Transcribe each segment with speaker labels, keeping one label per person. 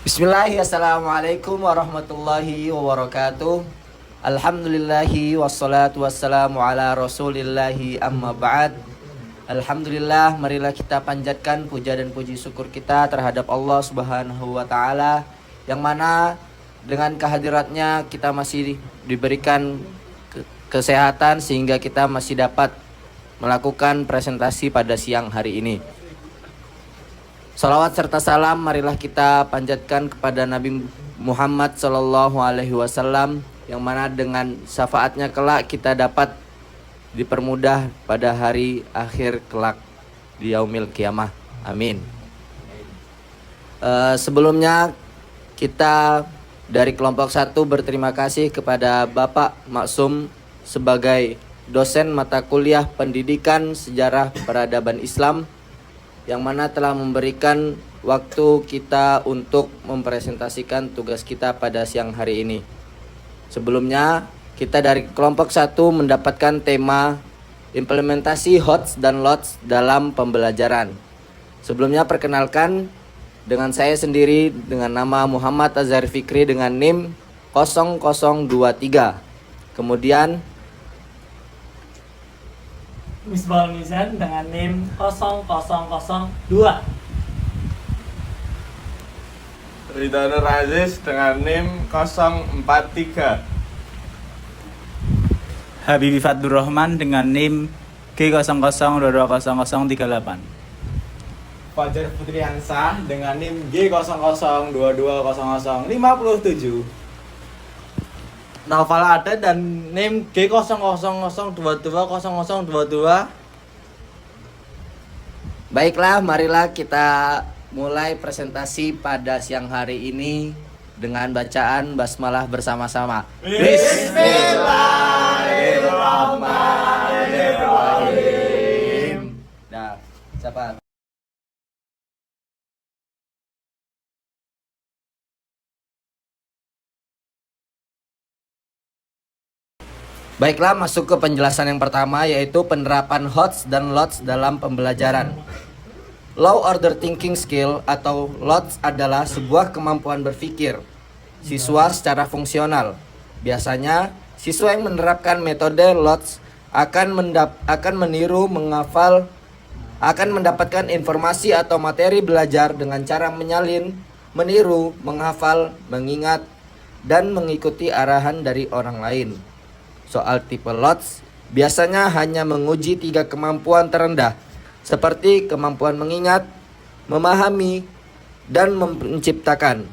Speaker 1: Bismillahirrahmanirrahim. Assalamualaikum warahmatullahi wabarakatuh. Alhamdulillahi wassalatu wassalamu ala rasulillahi amma ba'd. Alhamdulillah, marilah kita panjatkan puja dan puji syukur kita terhadap Allah Subhanahu wa taala, yang mana dengan kehadiratnya kita masih diberikan kesehatan sehingga kita masih dapat melakukan presentasi pada siang hari ini. Salawat serta salam marilah kita panjatkan kepada Nabi Muhammad sallallahu alaihi wasallam, yang mana dengan syafaatnya kelak kita dapat dipermudah pada hari akhir kelak di yaumil kiamah. Amin. Sebelumnya kita dari kelompok 1 berterima kasih kepada Bapak Maksum sebagai dosen mata kuliah Pendidikan Sejarah Peradaban Islam, yang mana telah memberikan waktu kita untuk mempresentasikan tugas kita pada siang hari ini. Sebelumnya, kita dari kelompok 1 mendapatkan tema implementasi HOTS dan LOTS dalam pembelajaran. Sebelumnya perkenalkan, dengan saya sendiri dengan nama Muhammad Azhar Fikri dengan NIM 0023. Kemudian
Speaker 2: Misbahul Mizan dengan NIM 0002.
Speaker 3: Ridho Nur Aziz dengan NIM 043.
Speaker 4: Habibi Fatur Rahman dengan NIM G00220038.
Speaker 3: Fajar Putriansah dengan NIM G00220057.
Speaker 5: Naufal ada dan NIM G0002200022.
Speaker 1: baiklah, marilah kita mulai presentasi pada siang hari ini dengan bacaan basmalah bersama-sama. Bismillahirrahmanirrahim. Nah, siapa? Baiklah, masuk ke penjelasan yang pertama, yaitu penerapan HOTS dan LOTS dalam pembelajaran. Low Order Thinking Skill atau LOTS adalah sebuah kemampuan berpikir siswa secara fungsional. Biasanya, siswa yang menerapkan metode LOTS akan meniru, menghafal, akan mendapatkan informasi atau materi belajar dengan cara menyalin, meniru, menghafal, mengingat, dan mengikuti arahan dari orang lain. Soal tipe LOTS biasanya hanya menguji 3 kemampuan terendah, seperti kemampuan mengingat, memahami, dan menciptakan.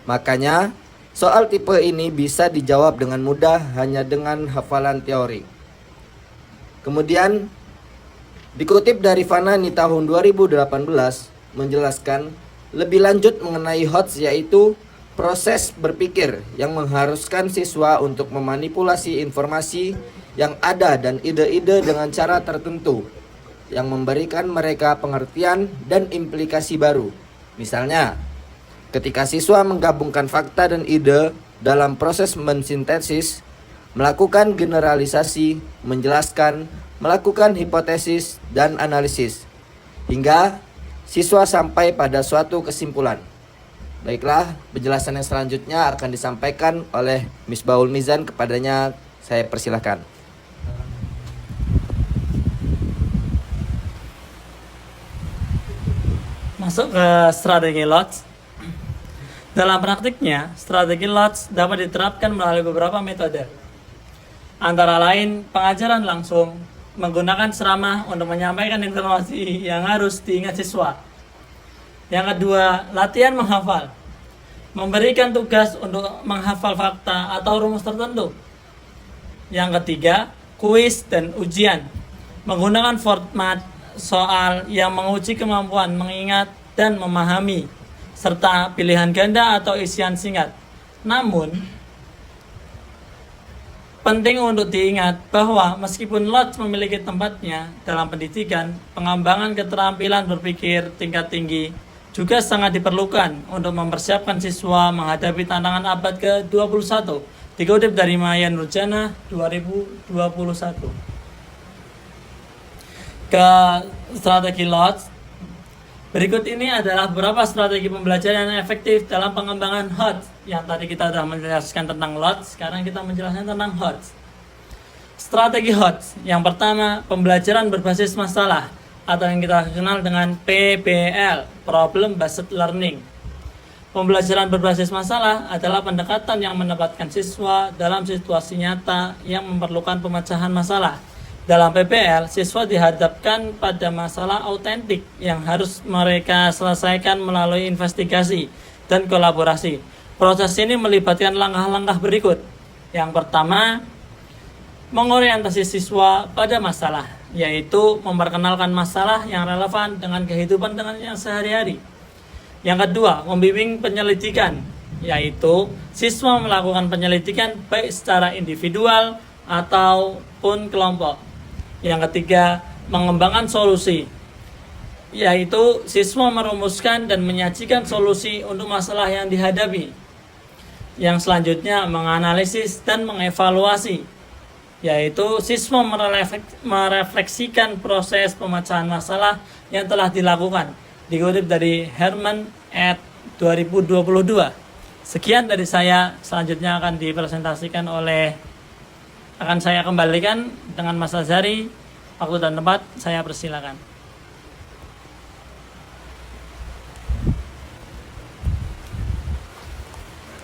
Speaker 1: Makanya, soal tipe ini bisa dijawab dengan mudah hanya dengan hafalan teori. Kemudian, dikutip dari Fanani tahun 2018 menjelaskan lebih lanjut mengenai HOTS, yaitu proses berpikir yang mengharuskan siswa untuk memanipulasi informasi yang ada dan ide-ide dengan cara tertentu yang memberikan mereka pengertian dan implikasi baru. Misalnya, ketika siswa menggabungkan fakta dan ide dalam proses mensintesis, melakukan generalisasi, menjelaskan, melakukan hipotesis dan analisis, hingga siswa sampai pada suatu kesimpulan. Baiklah, penjelasan yang selanjutnya akan disampaikan oleh Misbahul Mizan. Kepadanya saya persilahkan.
Speaker 2: Masuk ke strategi LOTS. Dalam praktiknya, strategi LOTS dapat diterapkan melalui beberapa metode. Antara lain, pengajaran langsung, menggunakan ceramah untuk menyampaikan informasi yang harus diingat siswa. Yang kedua, latihan menghafal, memberikan tugas untuk menghafal fakta atau rumus tertentu. Yang ketiga, kuis dan ujian, menggunakan format soal yang menguji kemampuan mengingat dan memahami, serta pilihan ganda atau isian singkat. Namun, penting untuk diingat bahwa meskipun LOTS memiliki tempatnya dalam pendidikan, pengembangan keterampilan berpikir tingkat tinggi juga sangat diperlukan untuk mempersiapkan siswa menghadapi tantangan abad ke-21. Dikutip dari Maya Nurjana 2021. Ke strategi LOTS, Berikut ini adalah beberapa strategi pembelajaran yang efektif dalam pengembangan HOTS. Yang tadi kita sudah menjelaskan tentang LOTS, sekarang kita menjelaskan tentang HOTS. Strategi HOTS. Yang pertama, pembelajaran berbasis masalah atau yang kita kenal dengan PBL, Problem Based Learning. Pembelajaran berbasis masalah adalah pendekatan yang menempatkan siswa dalam situasi nyata yang memerlukan pemecahan masalah. Dalam PBL, siswa dihadapkan pada masalah autentik yang harus mereka selesaikan melalui investigasi dan kolaborasi. Proses ini melibatkan langkah-langkah berikut. Yang pertama, mengorientasi siswa pada masalah, yaitu memperkenalkan masalah yang relevan dengan kehidupan dengan yang sehari-hari. Yang kedua, membimbing penyelidikan, yaitu siswa melakukan penyelidikan baik secara individual ataupun kelompok. Yang ketiga, mengembangkan solusi, yaitu siswa merumuskan dan menyajikan solusi untuk masalah yang dihadapi. Yang selanjutnya, menganalisis dan mengevaluasi, yaitu siswa merefleksikan proses pemecahan masalah yang telah dilakukan. Dikutip dari Herman et 2022. Sekian dari saya, selanjutnya akan dipresentasikan akan saya kembalikan dengan Mas Azhari. Waktu dan tempat saya persilakan.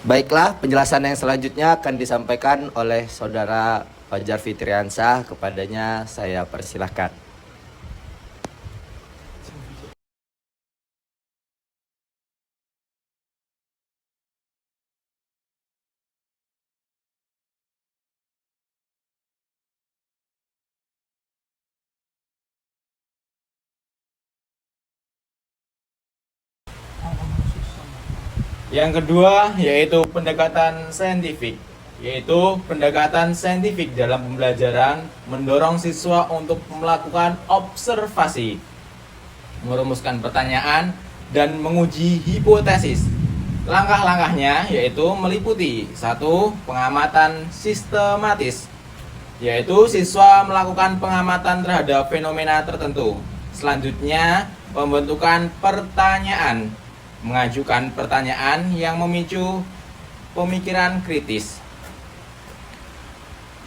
Speaker 1: Baiklah, penjelasan yang selanjutnya akan disampaikan oleh Saudara Fajar Fitriansah. Kepadanya saya persilahkan.
Speaker 3: Yang kedua yaitu pendekatan saintifik. Yaitu pendekatan saintifik dalam pembelajaran mendorong siswa untuk melakukan observasi, merumuskan pertanyaan, dan menguji hipotesis. Langkah-langkahnya yaitu meliputi 1. Pengamatan sistematis, yaitu siswa melakukan pengamatan terhadap fenomena tertentu. Selanjutnya, pembentukan pertanyaan, mengajukan pertanyaan yang memicu pemikiran kritis.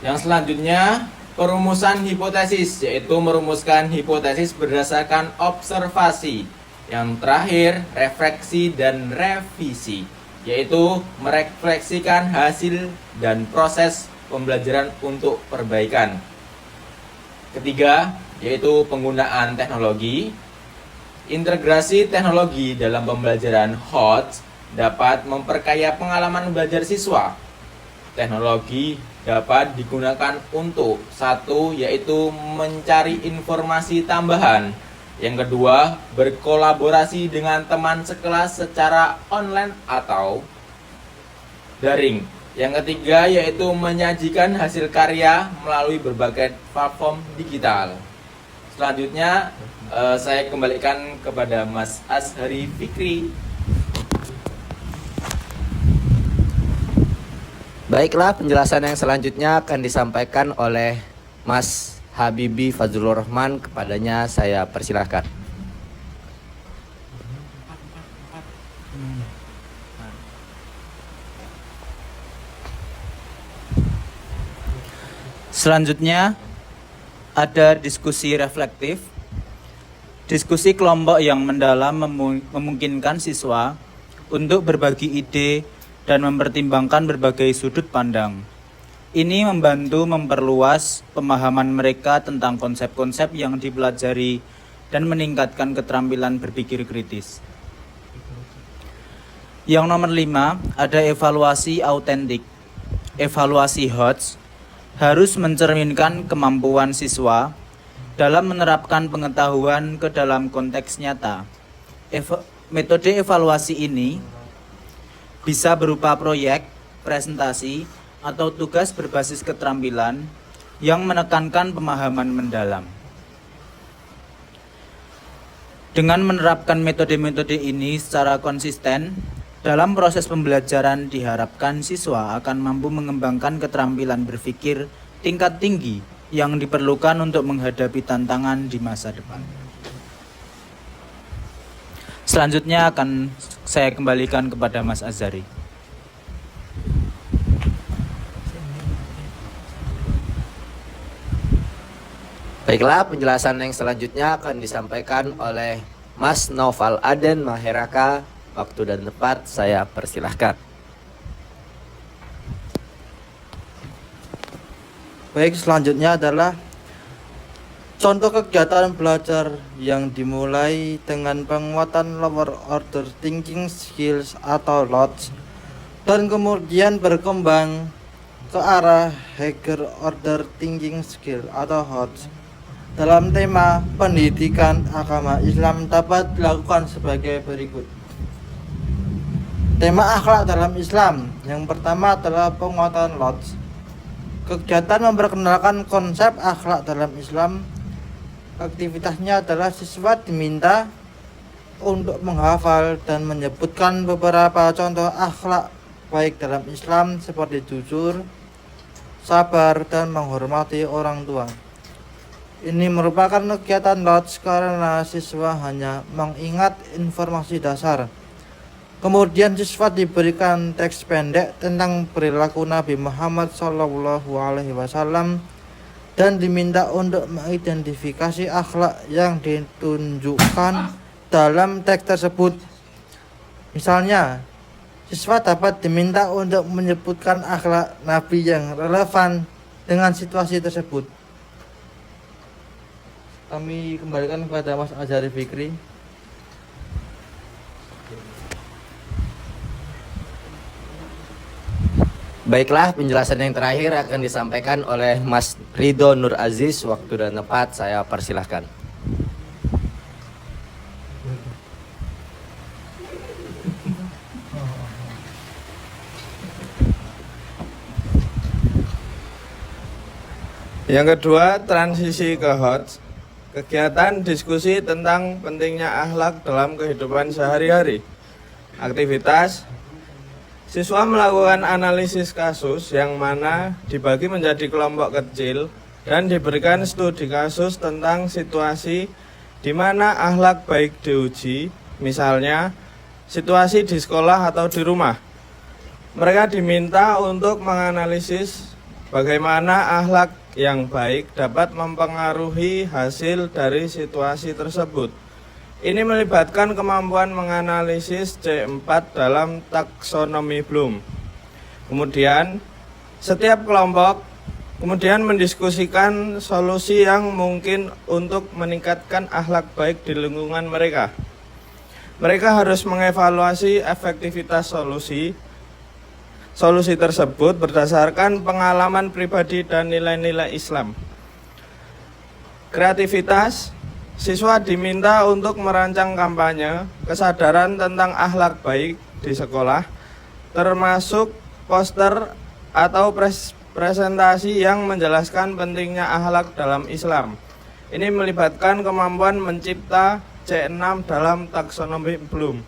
Speaker 3: Yang selanjutnya, perumusan hipotesis, yaitu merumuskan hipotesis berdasarkan observasi. Yang terakhir, refleksi dan revisi, yaitu merefleksikan hasil dan proses pembelajaran untuk perbaikan. Ketiga, yaitu penggunaan teknologi. Integrasi teknologi dalam pembelajaran HOTS dapat memperkaya pengalaman belajar siswa. Teknologi dapat digunakan untuk 1. Yaitu mencari informasi tambahan. Yang kedua, berkolaborasi dengan teman sekelas secara online atau daring. Yang ketiga, yaitu menyajikan hasil karya melalui berbagai platform digital. Selanjutnya, saya kembalikan kepada Mas Azhari Fikri.
Speaker 1: Baiklah, penjelasan yang selanjutnya akan disampaikan oleh Mas Habibi Fazlur Rahman. Kepadanya saya persilahkan.
Speaker 4: Selanjutnya ada diskusi reflektif. Diskusi kelompok yang mendalam memungkinkan siswa untuk berbagi ide dan mempertimbangkan berbagai sudut pandang. Ini membantu memperluas pemahaman mereka tentang konsep-konsep yang dipelajari dan meningkatkan keterampilan berpikir kritis. Yang nomor 5, ada evaluasi autentik. Evaluasi HOTS harus mencerminkan kemampuan siswa dalam menerapkan pengetahuan ke dalam konteks nyata. Metode evaluasi ini bisa berupa proyek, presentasi, atau tugas berbasis keterampilan yang menekankan pemahaman mendalam. Dengan menerapkan metode-metode ini secara konsisten, dalam proses pembelajaran diharapkan siswa akan mampu mengembangkan keterampilan berpikir tingkat tinggi yang diperlukan untuk menghadapi tantangan di masa depan. Selanjutnya akan saya kembalikan kepada Mas Azhari.
Speaker 1: Baiklah, penjelasan yang selanjutnya akan disampaikan oleh Mas Noval Aden Maheraka. Waktu dan tempat saya persilahkan.
Speaker 5: Baik, selanjutnya adalah contoh kegiatan belajar yang dimulai dengan penguatan lower order thinking skills atau LOTS dan kemudian berkembang ke arah higher order thinking skill atau HOTS. Dalam tema pendidikan agama Islam dapat dilakukan sebagai berikut. Tema akhlak dalam Islam. Yang pertama adalah penguatan LOTS. Kegiatan memperkenalkan konsep akhlak dalam Islam. Aktivitasnya adalah siswa diminta untuk menghafal dan menyebutkan beberapa contoh akhlak baik dalam Islam seperti jujur, sabar, dan menghormati orang tua. Ini merupakan kegiatan LOTS karena siswa hanya mengingat informasi dasar. Kemudian siswa diberikan teks pendek tentang perilaku Nabi Muhammad SAW dan diminta untuk mengidentifikasi akhlak yang ditunjukkan dalam teks tersebut. Misalnya, siswa dapat diminta untuk menyebutkan akhlak Nabi yang relevan dengan situasi tersebut. Kami kembalikan kepada Mas Azhari Fikri.
Speaker 1: Baiklah, penjelasan yang terakhir akan disampaikan oleh Mas Ridho Nur Aziz. Waktu dan tempat saya persilahkan.
Speaker 6: Yang kedua, transisi ke HOTS. Kegiatan diskusi tentang pentingnya akhlak dalam kehidupan sehari-hari. Aktivitas, siswa melakukan analisis kasus yang mana dibagi menjadi kelompok kecil dan diberikan studi kasus tentang situasi di mana akhlak baik diuji, misalnya situasi di sekolah atau di rumah. Mereka diminta untuk menganalisis bagaimana akhlak yang baik dapat mempengaruhi hasil dari situasi tersebut. Ini melibatkan kemampuan menganalisis C4 dalam taksonomi Bloom. Kemudian, setiap kelompok kemudian mendiskusikan solusi yang mungkin untuk meningkatkan akhlak baik di lingkungan mereka. Mereka harus mengevaluasi efektivitas solusi tersebut berdasarkan pengalaman pribadi dan nilai-nilai Islam. Kreativitas, siswa diminta untuk merancang kampanye kesadaran tentang akhlak baik di sekolah, termasuk poster atau presentasi yang menjelaskan pentingnya akhlak dalam Islam. Ini melibatkan kemampuan mencipta C6 dalam taksonomi Bloom.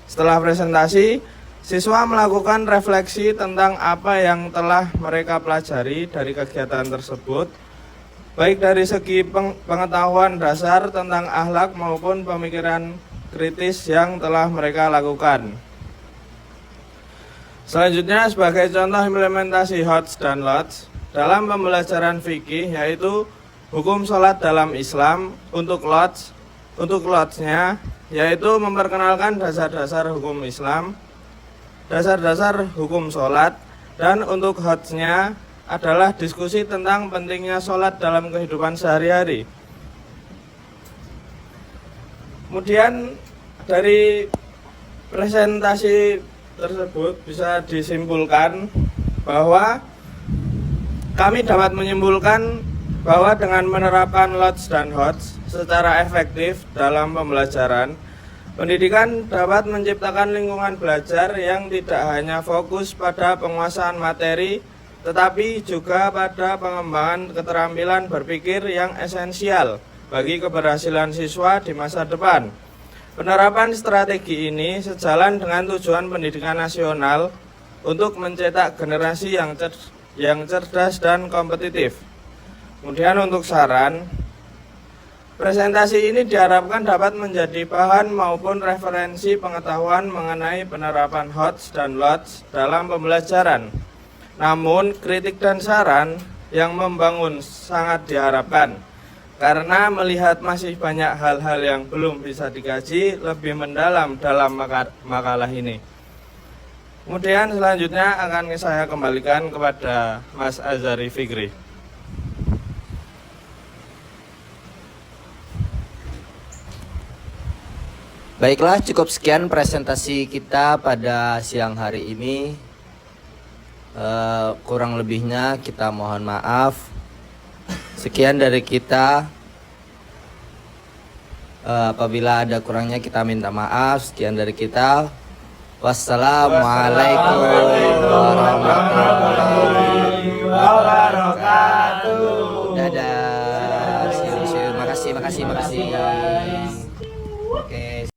Speaker 6: Setelah presentasi, siswa melakukan refleksi tentang apa yang telah mereka pelajari dari kegiatan tersebut, baik dari segi pengetahuan dasar tentang akhlak maupun pemikiran kritis yang telah mereka lakukan. Selanjutnya, sebagai contoh implementasi HOTS dan LOTS dalam pembelajaran fikih, yaitu hukum sholat dalam Islam. Untuk LOTS-nya yaitu memperkenalkan dasar-dasar hukum Islam, dasar-dasar hukum sholat, dan untuk HOTS-nya adalah diskusi tentang pentingnya sholat dalam kehidupan sehari-hari. Kemudian dari presentasi tersebut bisa disimpulkan bahwa kami dapat menyimpulkan bahwa dengan menerapkan LOTS dan HOTS secara efektif dalam pembelajaran, pendidikan dapat menciptakan lingkungan belajar yang tidak hanya fokus pada penguasaan materi, tetapi juga pada pengembangan keterampilan berpikir yang esensial bagi keberhasilan siswa di masa depan. Penerapan strategi ini sejalan dengan tujuan pendidikan nasional untuk mencetak generasi yang cerdas dan kompetitif. Kemudian untuk saran, Presentasi ini diharapkan dapat menjadi bahan maupun referensi pengetahuan mengenai penerapan HOTS dan LOTS dalam pembelajaran. Namun, kritik dan saran yang membangun sangat diharapkan, karena melihat masih banyak hal-hal yang belum bisa dikaji lebih mendalam dalam makalah ini. Kemudian selanjutnya akan saya kembalikan kepada Mas Azhari Fikri.
Speaker 1: Baiklah, cukup sekian presentasi kita pada siang hari ini. Kurang lebihnya kita mohon maaf. Sekian dari kita. Apabila ada kurangnya kita minta maaf. Sekian dari kita. Wassalamualaikum warahmatullahi wabarakatuh. Dadah. Makasih.